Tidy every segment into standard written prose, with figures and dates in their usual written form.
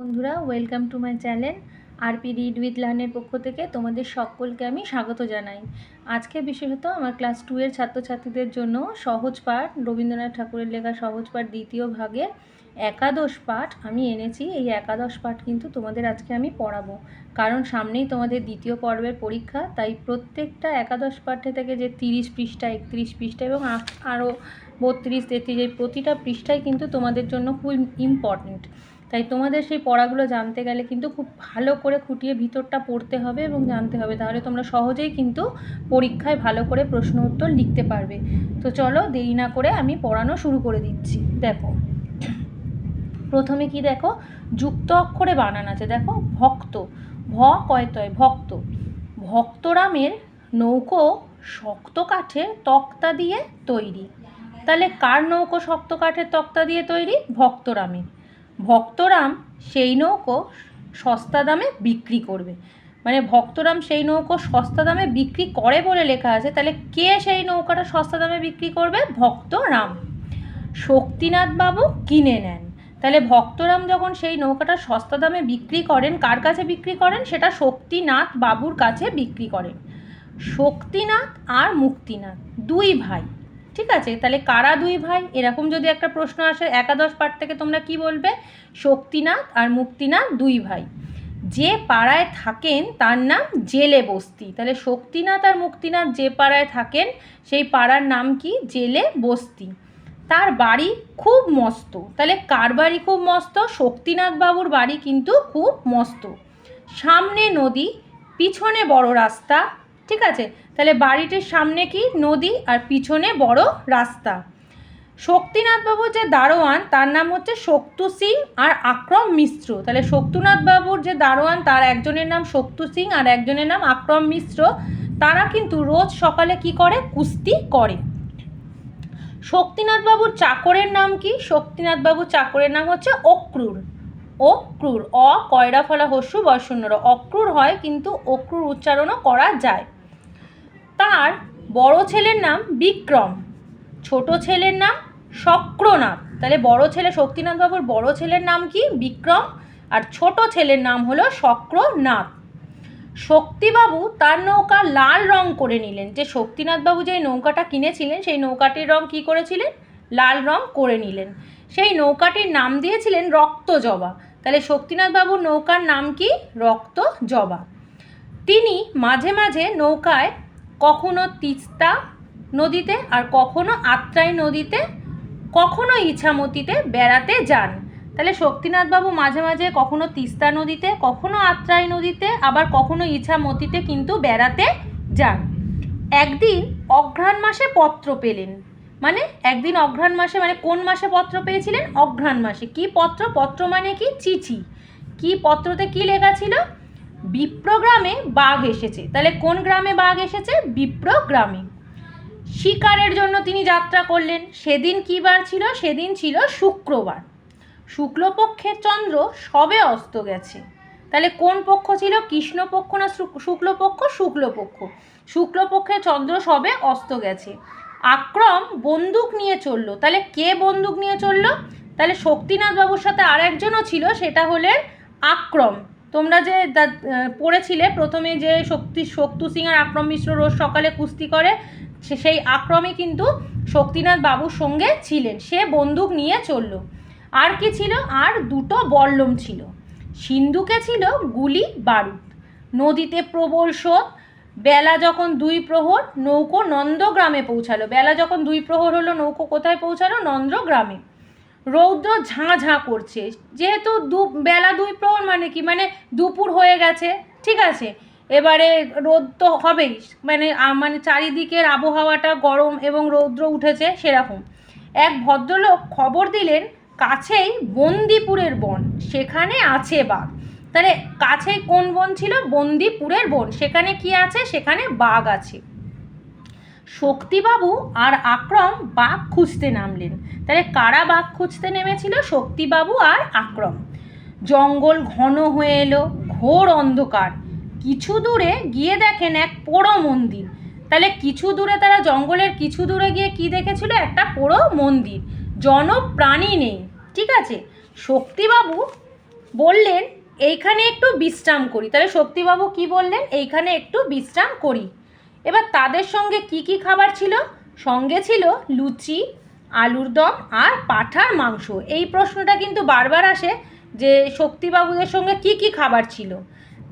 বন্ধুরা, welcome to my channel RP read with লার্নের পক্ষ থেকে তোমাদের সকলকে আমি স্বাগত জানাই। আজকে বিশেষত আমার ক্লাস 2 এর ছাত্রছাত্রীদের জন্য সহজ পাঠ, রবীন্দ্রনাথ ঠাকুরের লেখা সহজ পাঠ দ্বিতীয় ভাগের একাদশ পাঠ আমি এনেছি। এই একাদশ পাঠ কিন্তু তোমাদের আজকে আমি পড়াবো, কারণ সামনেই তোমাদের দ্বিতীয় পর্বের পরীক্ষা। তাই প্রত্যেকটা একাদশ পাঠে থেকে যে 30 পৃষ্ঠা, 31 পৃষ্ঠা এবং আরও 32, 33 এই প্রতিটা পৃষ্ঠাই কিন্তু তোমাদের জন্য খুব ইম্পর্টেন্ট। তাই তোমাদের সেই পড়াগুলো জানতে গেলে কিন্তু খুব ভালো করে খুঁটিয়ে ভিতরটা পড়তে হবে এবং জানতে হবে, তাহলে তোমরা সহজেই কিন্তু পরীক্ষায় ভালো করে প্রশ্ন উত্তর লিখতে পারবে। তো চলো দেরি না করে আমি পড়ানো শুরু করে দিচ্ছি। দেখো, প্রথমে কি দেখো, যুক্ত অক্ষরে বানান আছে। দেখো, ভক্ত, ভ কয়তয় ভক্ত। ভক্তরামের নৌকো শক্ত কাঠের তক্তা দিয়ে তৈরি। তাহলে কার নৌকো শক্ত কাঠের তক্তা দিয়ে তৈরি? ভক্তরামের। ভক্তরাম সেই নৌকো সস্তা দামে বিক্রি করবে, মানে ভক্তরাম সেই নৌকো সস্তা দামে বিক্রি করে বলে লেখা আছে। তাহলে কে সেই নৌকাটা সস্তা দামে বিক্রি করবে? ভক্তরাম। শক্তিনাথ বাবু কিনে নেন। তাহলে ভক্তরাম যখন সেই নৌকাটা সস্তা দামে বিক্রি করেন, কার কাছে বিক্রি করেন? সেটা শক্তিনাথ বাবুর কাছে বিক্রি করেন। শক্তিনাথ আর মুক্তিনাথ দুই ভাই, ঠিক আছে? তাহলে কারা দুই ভাই? এরকম যদি একটা প্রশ্ন আসে একাদশ পাঠ থেকে, তোমরা কি বলবে? শক্তিনাথ আর মুক্তিনাথ দুই ভাই। যে পাড়ায় থাকেন তার নাম জেলে বস্তি। তাহলে শক্তিনাথ আর মুক্তিনাথ যে পাড়ায় থাকেন সেই পাড়ার নাম কি? জেলে বস্তি। তার বাড়ি খুব মস্ত। তাহলে কার বাড়ি খুব মস্ত? শক্তিনাথ বাবুর বাড়ি কিন্তু খুব মস্ত। সামনে নদী, পিছনে বড় রাস্তা, ঠিক আছে? তাহলে বাড়িটির সামনে কি? নদী, আর পিছনে বড় রাস্তা। শক্তিনাথ বাবুর যে দারোয়ান তার নাম হচ্ছে শক্তু সিং আর আক্রম মিশ্র। তাহলে শক্তিনাথ বাবুর যে দারোয়ান তার একজনের নাম শক্তু সিং আর একজনের নাম আক্রম মিশ্র। তারা কিন্তু রোজ সকালে কি করে? কুস্তি করে। শক্তিনাথ বাবুর চাকরের নাম কি? শক্তিনাথ বাবুর চাকরের নাম হচ্ছে অক্রুর। অক্রুর, অ কয়রা ফলা হস্যু বর্ষণ্যর, অক্রুর হয় কিন্তু অক্রুর উচ্চারণও করা যায়। তার বড় ছেলের নাম বিক্রম, ছোট ছেলের নাম শক্রনাথ। তাহলে বড় ছেলে, শক্তিনাথ বাবুর বড় ছেলের নাম কি? বিক্রম, আর ছোট ছেলের নাম হলো শক্রনাথ। শক্তিবাবু তার নৌকা লাল রং করে নিলেন। যে শক্তিনাথবাবু যে নৌকাটা কিনেছিলেন সেই নৌকাটির রং কি করেছিলেন? লাল রং করে নিলেন। সেই নৌকাটির নাম দিয়েছিলেন রক্তজবা। তাহলে শক্তিনাথবাবুর নৌকার নাম কি? রক্তজবা। তিনি মাঝে মাঝে নৌকায় কখনো তিস্তা নদীতে আর কখনো আত্রাই নদীতে, কখনো ইছামতিতে বেড়াতে যান। তাহলে শক্তিনাথবাবু মাঝে মাঝে কখনো তিস্তা নদীতে, কখনো আত্রাই নদীতে, আবার কখনো ইছামতিতে কিন্তু বেড়াতে যান। একদিন অঘ্রাণ মাসে পত্র পেলেন। মানে একদিন অঘ্রাণ মাসে, মানে কোন মাসে পত্র পেয়েছিলেন? অঘ্রাণ মাসে। কি পত্র? পত্র মানে কি? চিঠি। কি পত্রতে কি লেখা ছিল? বিপ্র গ্রামে বাঘ এসেছে। তাহলে কোন গ্রামে বাঘ এসেছে? বিপ্র গ্রামে। শিকারের জন্য তিনি যাত্রা করলেন। সেদিন কী বার ছিল? সেদিন ছিল শুক্রবার। শুক্লপক্ষের চন্দ্র সবে অস্ত গেছে। তাহলে কোন পক্ষ ছিল? কৃষ্ণপক্ষ না শুক্লপক্ষ? শুক্লপক্ষ। শুক্লপক্ষের চন্দ্র সবে অস্ত গেছে। আক্রম বন্দুক নিয়ে চললো। তাহলে কে বন্দুক নিয়ে চললো? তাহলে শক্তিনাথ বাবুর সাথে আর একজনও ছিল, সেটা হলেন আক্রম। তোমরা যে পড়েছিলে প্রথমে যে শক্তু সিং আর আক্রম মিশ্র রোজ সকালে কুস্তি করে, সেই আক্রমে কিন্তু শক্তিনাথ বাবুর সঙ্গে ছিলেন। সে বন্দুক নিয়ে চলল। আর কি ছিল? আর দুটো বল্লম ছিল। সিন্ধুকে ছিল গুলি বারুদ। নদীতে প্রবল স্রোত। বেলা যখন 2 প্রহর নৌকো নন্দগ্রামে পৌঁছালো। বেলা যখন 2 প্রহর হলো নৌকো কোথায় পৌঁছালো? নন্দগ্রামে। রৌদ্র ঝাঁ ঝাঁ করছে। যেহেতু বেলা 2 প্রহর মানে কি? মানে দুপুর হয়ে গেছে, ঠিক আছে? এবারে রোদ তো হবেই, মানে চারিদিকের আবহাওয়াটা গরম এবং রৌদ্র উঠেছে সেরকম। এক ভদ্রলোক খবর দিলেন কাছেই বন্দিপুরের বন, সেখানে আছে বাঘ। তাহলে কাছেই কোন বন ছিল? বন্দিপুরের বন। সেখানে কি আছে? সেখানে বাঘ আছে। শক্তিবাবু আর আক্রম বাঘ খুঁজতে নামলেন। তাহলে কারা বাঘ খুঁজতে নেমেছিল? শক্তিবাবু আর আক্রম। জঙ্গল ঘন হয়ে এলো, ঘোর অন্ধকার। কিছু দূরে গিয়ে দেখেন এক পোড়ো মন্দির। তাহলে কিছু দূরে, তারা জঙ্গলের কিছু দূরে গিয়ে কি দেখেছিল? একটা পোড়ো মন্দির। জনপ্রাণী নেই, ঠিক আছে? শক্তিবাবু বললেন এইখানে একটু বিশ্রাম করি। তাহলে শক্তিবাবু কি বললেন? এইখানে একটু বিশ্রাম করি। এবার তাদের সঙ্গে কি কি খাবার ছিল? সঙ্গে ছিল লুচি, আলুর দম আর পাঁঠার মাংস। এই প্রশ্নটা কিন্তু বারবার আসে যে শক্তিবাবুদের সঙ্গে কি কি খাবার ছিল।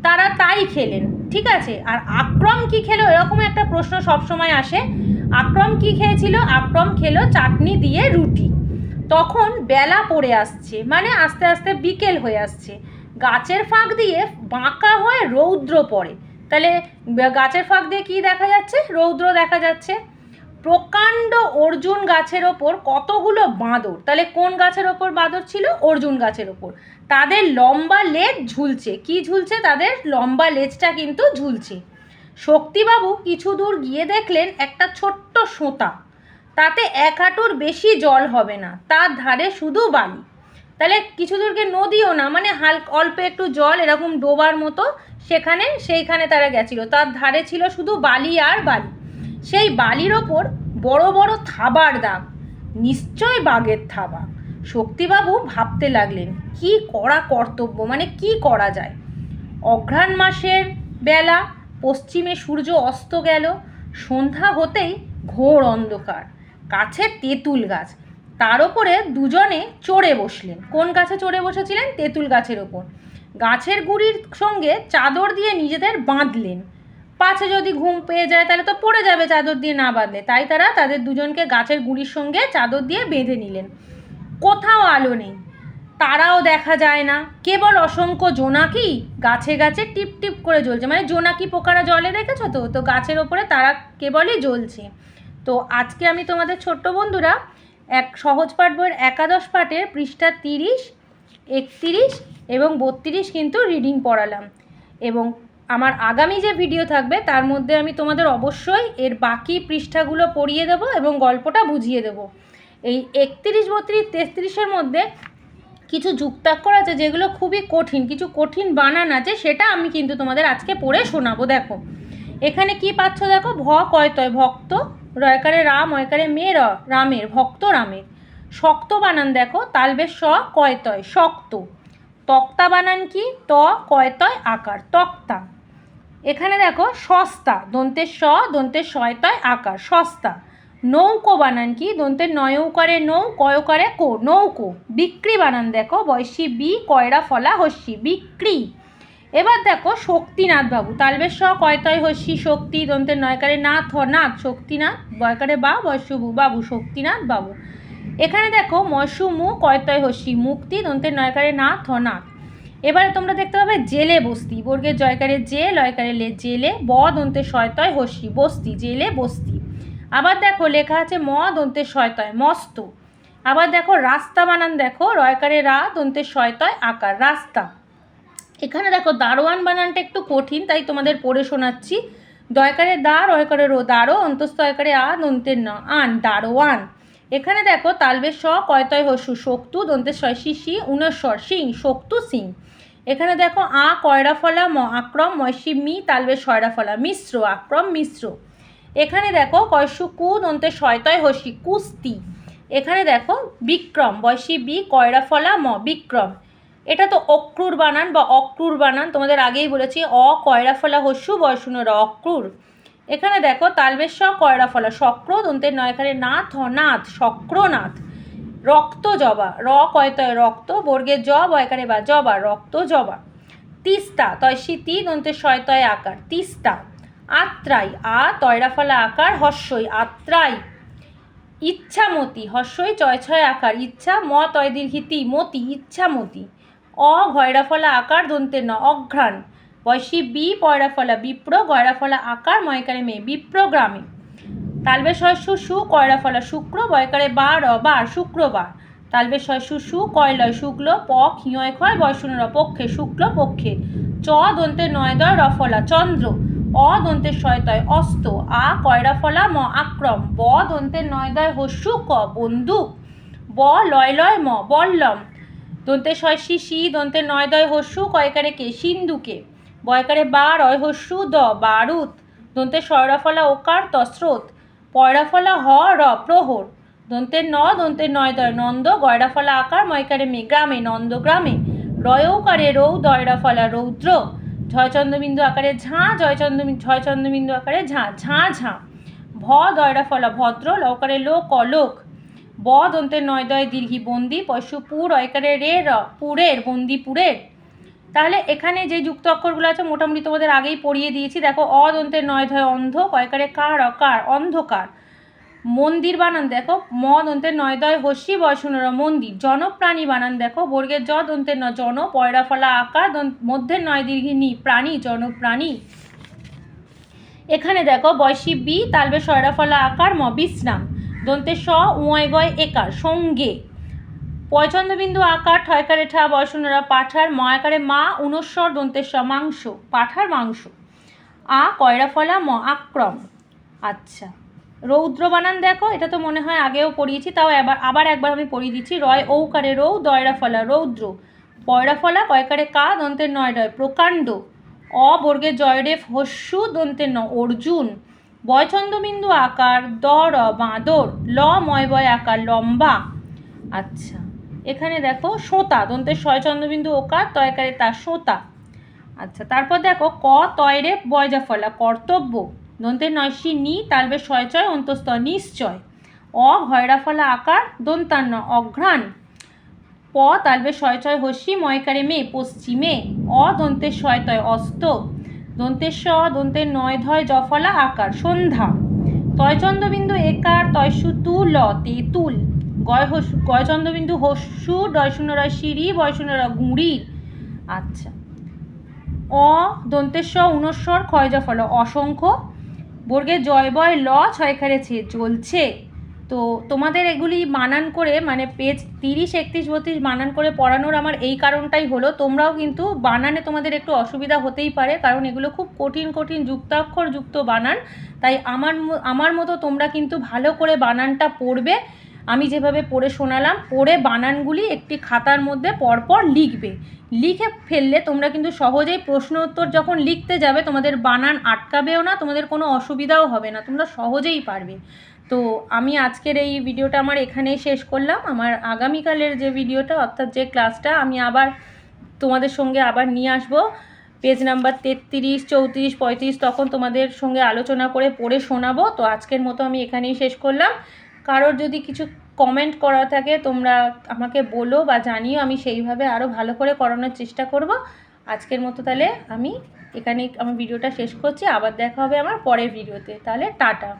তারা তাই খেলেন, ঠিক আছে। আর আক্রম কি খেলো, এরকম একটা প্রশ্ন সবসময় আসে। আক্রম কি খেয়েছিল? আক্রম খেলো চাটনি দিয়ে রুটি। তখন বেলা পড়ে আসছে, মানে আস্তে আস্তে বিকেল হয়ে আসছে। গাছের ফাঁক দিয়ে বাঁকা হয়ে রৌদ্র পড়ে। তাহলে গাছের ফাঁক দিয়ে কি দেখা যাচ্ছে? রৌদ্র দেখা যাচ্ছে। প্রকাণ্ড অর্জুন গাছের ওপর কতগুলো বাঁদর। তাহলে কোন গাছের ওপর বাঁদর ছিল? অর্জুন গাছের ওপর। তাদের লম্বা লেজ ঝুলছে। কি ঝুলছে? তাদের লম্বা লেজটা কিন্তু ঝুলছে। শক্তিবাবু কিছু দূর গিয়ে দেখলেন একটা ছোট্ট সোঁতা। তাতে 1 হাঁটুর বেশি জল হবে না, তার ধারে শুধু বালি। তাহলে কিছু দূরকে নদীও না, মানে অল্প একটু জল, এরকম ডোবার মতো সেইখানে তারা গেছিল। তার ধারে ছিল শুধু বালি আর বালি। সেই বালির ওপর বড় বড় থাবার দাগ, নিশ্চয় বাঘের থাবা। শক্তিবাবু ভাবতে লাগলেন কি করা কর্তব্য, মানে কি করা যায়। অঘ্রাণ মাসের বেলা, পশ্চিমে সূর্য অস্ত গেল। সন্ধ্যা হতেই ঘোর অন্ধকার। কাছে তেঁতুল গাছ, তার ওপরে দুজনে চড়ে বসলেন। কোন গাছে চড়ে বসেছিলেন? তেঁতুল গাছের ওপর। গাছের গুঁড়ির সঙ্গে চাদর দিয়ে নিজেদের বাঁধলেন, পাছে যদি ঘুম পেয়ে যায় তাহলে তো পড়ে যাবে চাদর দিয়ে না বাঁধলে। তাই তারা তাদের দুজনকে গাছের গুঁড়ির সঙ্গে চাদর দিয়ে বেঁধে নিলেন। কোথাও আলো নেই, তারাও দেখা যায় না, কেবল অসংখ্য জোনাকি গাছে গাছে টিপ টিপ করে জ্বলছে। মানে জোনাকি পোকারা জলে দেখেছো তো, তো গাছের ওপরে তারা কেবলই জ্বলছে। তো আজকে আমি তোমাদের ছোট্ট বন্ধুরা এক সহজ পাঠ বইয়ের একাদশ পাঠের পৃষ্ঠা 30, 31 এবং 32 কিন্তু রিডিং পড়ালাম। এবং আমার আগামী যে ভিডিও থাকবে তার মধ্যে আমি তোমাদের অবশ্যই এর বাকি পৃষ্ঠাগুলো পড়িয়ে দেবো এবং গল্পটা বুঝিয়ে দেবো। এই 31, 32, 33-এর মধ্যে কিছু যুক্তাক্ষর আছে যেগুলো খুবই কঠিন, কিছু কঠিন বানান আছে, সেটা আমি কিন্তু তোমাদের আজকে পড়ে শোনাবো। দেখো এখানে কি পাচ্ছ, দেখো ভ কয়তয় ভক্ত, রয়কারে রাম, ময়কারে মে রামের, ভক্ত রামের। শক্ত বানান দেখো, তালবেশ স কয়তয় শক্ত। তক্তা বানান কি? ত কয়তয় আকার তক্তা। এখানে দেখো সস্তা, দন্তের স দন্তের শয়তয় আকার সস্তা। নৌকো বানান কি? দন্তের নয়ৌকারে নৌ, কয়কারে কো নৌকো। বিক্রি বানান দেখো, বয়সী বি, কয়রা ফলা হস্যি বিক্রি। এবার দেখো শক্তিনাথ বাবু, তালবেশ স কয়তয় হস্যি শক্তি, দন্তের নয়কারে নাথ নাথ শক্তিনাথ, বয়কারে বা বয়সু বাবু শক্তিনাথ বাবু। এখানে দেখো ময়সু মু কয়তয় হস্যি মুক্তি, দন্তের নয়কারে নাথ নাথ। এবারে তোমরা দেখতে পাবে জেলে বস্তি, বর্গের জয়কারে জে, লয়কারে লে জেলে, ব দন্তের শয়তয় হস্যি বস্তি জেলে বস্তি। আবার দেখো লেখা আছে ম দন্তের শয়তয় মস্ত। আবার দেখো রাস্তা বানান দেখো, রয়কারে রা দন্তের শয়তয় আকার রাস্তা। এখানে দেখো দারোয়ান বানানটা একটু কঠিন, তাই তোমাদের পড়ে শোনাচ্ছি। দয়কারে দা, রয়কারে রো দারো, অন্তস্থ অয়কারে আ দন্তের ন আন দারোয়ান। এখানে দেখো তালবেশ স কয়তয় হস্যু শক্তু, দন্তের শয় শি উনস্বর সিং শক্তু সিং। এখানে দেখো আ কয়রা ফলা ম আক্রম, ময়সী মি, তালবেশ শয়রা ফলা মিশ্র আক্রম মিশ্র। এখানে দেখো কয়সু কু, দন্তের শয়তয় হস্যি কুস্তি। এখানে দেখো বিক্রম, বয়সী বি, কয়রা ফলা ম বিক্রম। এটা তো অক্রুর বানান বা অক্রুর বানান, তোমাদের আগেই বলেছি। অ কয়রা ফলা হস্যু বয়সুনর অক্রুর। এখানে দেখো তালবেশ স কয়রা ফলা শক্র, দন্তের নয়কারে নাথ নাথ শক্রনাথ। রক্ত জবা, র কয়তয় রক্ত, বর্গের জ বয়কারে বা জবা রক্ত জবা। তিস্তা, তয়সী তি, দন্তের শয়তয় আকার তিস্তা। আত্রাই, আ তয়রা ফলা আকার হস্যই আত্রাই। ইচ্ছামতি, হস্যই চয় ছয় আকার ইচ্ছা, ম তয় দীর্ঘিতি মতি ইচ্ছামতি। অ ঘয়রা ফলা আকার দন্তের ন অঘ্রাণ, বয়সী বি, পয়রা ফলা বিপ্র, গয়রা ফলা আকার ময়কারে মে বিপ্রগ্রামে। তালবেশ শস্য সু, কয়রা ফলা শুক্র, বয়কারে বা র বার শুক্রবার। তালবেশ শস্য সু, কয়লয় শুক্ল, প ক্ষিয় ক্ষয় বয়সুন র পক্ষে শুক্ল পক্ষে। চ দন্তের নয়দয় র ফলা চন্দ্র, অ দন্তের শয়তয় অস্ত, আ কয়রা ফলা ম আক্রম, ব দন্তের নয়দয় হস্যু ক বন্দুক, ব লয় লয় ম বল্লম। দন্তের শয়সী সি, দন্তের নয়দয় হস্যু কয়কারে কে সিন্ধুকে, বয়কারে বা রয় হস্যু দ বারুদ। দন্তের শয়রা ফলা ওকার ত স্রোত, পয়রা ফলা হ র প্রহর। দন্তের ন দন্তের নয়দয় নন্দ, গয়রা ফলা আকার ময়কারে মে গ্রামে নন্দগ্রামে। রয়ৌকারে রৌ দয়রা ফলা রৌদ্র, ঝয়চন্দ্রবিন্দু আকারে ঝাঁ, ঝয়চন্দ্রবিন্দু আকারে ঝাঁ, ঝাঁ ঝাঁ। ভ দয়রা ফলা ভদ্র, লকারে লোক অলোক। ব দন্তের নয় দয় দীর্ঘি বন্দি, পয়সু পুর অয়কারে রে র, পুরের বন্দি পুরের। তাহলে এখানে যে যুক্ত অক্ষরগুলো আছে মোটামুটি তোমাদের আগেই পড়িয়ে দিয়েছি। দেখো অ দন্তের নয় ধয় অন্ধ, কয়কারে কার অকার অন্ধকার। মন্দির বানান দেখো, ম দন্তের নয় দয় হস্যি বয়সুনরা মন্দির। জনপ্রাণী বানান দেখো, বর্গের জ দন্তের ন জন, পয়রা ফলা আকার, মধ্যের নয় দীর্ঘি নি, প্রাণী জনপ্রাণী। এখানে দেখো বয়সী বি, তালবে শয়রা ফলা আকার, ম বিশ্রাম। দন্তের স উঁয় গয় একার সঙ্গে। পয়চন্দ্রবিন্দু আকার, ঠয়কারে ঠা বয়সুনরা পাঠার, ম আকারে মা, উনস্বর দন্তের স মাংস, পাঠার মাংস। আ কয়রা ফলা ম আক্রম। আচ্ছা, রৌদ্র বানান দেখো, এটা তো মনে হয় আগেও পড়িয়েছি, তাও আবার একবার আমি পড়িয়ে দিচ্ছি। রয় ঔকারে রৌ দয়রা ফলা রৌদ্র, পয়রা ফলা কয়কারে কা দন্তের নয় ডয় প্রকাণ্ড। অ বর্গের জয়রেফ হস্যু দন্তের ন অর্জুন। বয়চন্দ্রবিন্দু আকার, দ র বাঁদর, ল ময় বয় আকার লম্বা। আচ্ছা, এখানে দেখো সোঁতা দন্তের শয়চন্দ্রবিন্দু ওকার, তয়কারে তা সোঁতা। আচ্ছা, তারপর দেখো ক তয়রে বয়জা ফলা কর্তব্য, দন্তের নয়সি নি, তালবে শয়চয় অন্তস্থ নিশ্চয়। অ ভয়রা ফলা আকার, দন্তান্ন অঘ্রাণ। প তালবে শয়চয় হস্যি, ময়কারে মে পশ্চিমে। অ দন্তের শয়তয় অস্ত, দন্তের স দন্তের নয় ধয় জফলা আকার সন্ধ্যা। তয়চন্দ্রবিন্দু একার, তয়সু তু ল তেঁতুল। গয়চন্দ্রবিন্দু হস্যু, ডয়শূন্যরা সিঁড়ি, বয়শূন্যরা গুঁড়ি। আচ্ছা, অ দন্তের স উনস্বর ক্ষয়জা ফল অসংখ্য। বর্গের জয় বয় ল, ছয়খারে ছে জ্বলছে। তো তোমাদের এগুলি বানান করে মানে পেজ 30, 31, 32 বানান করে পড়ানোর আমার এই কারণটাই হলো, তোমরাও কিন্তু বানানে তোমাদের একটু অসুবিধা হতেই পারে, কারণ এগুলো খুব কঠিন কঠিন যুক্তাক্ষর যুক্ত বানান। তাই আমার মতো তোমরা কিন্তু ভালো করে বানানটা পড়বে। আমি যেভাবে পড়ে শোনালাম, পড়ে বানানগুলি একটি খাতার মধ্যে পরপর লিখবে। লিখে ফেললে তোমরা কিন্তু সহজেই প্রশ্ন উত্তর যখন লিখতে যাবে তোমাদের বানান আটকাবেও না, তোমাদের কোনো অসুবিধাও হবে না, তোমরা সহজেই পারবে। তো আমি আজকের এই ভিডিওটা আমার এখানেই শেষ করলাম। আমার আগামীকালের যে ভিডিওটা অর্থাৎ যে ক্লাসটা আমি আবার তোমাদের সঙ্গে আবার নিয়ে আসবো পেজ নাম্বার 33, 34, 35, তখন তোমাদের সঙ্গে আলোচনা করে পড়ে শোনাবো। তো আজকের মতো আমি এখানেই শেষ করলাম। কারোর যদি কিছু কমেন্ট করা থাকে তোমরা আমাকে বলো বা জানিও, আমি সেইভাবে আরও ভালো করে করানোর চেষ্টা করব। আজকের মতো তাহলে আমি এখানেই আমার ভিডিওটা শেষ করছি। আবার দেখা হবে আমার পরের ভিডিওতে। তাহলে টাটা।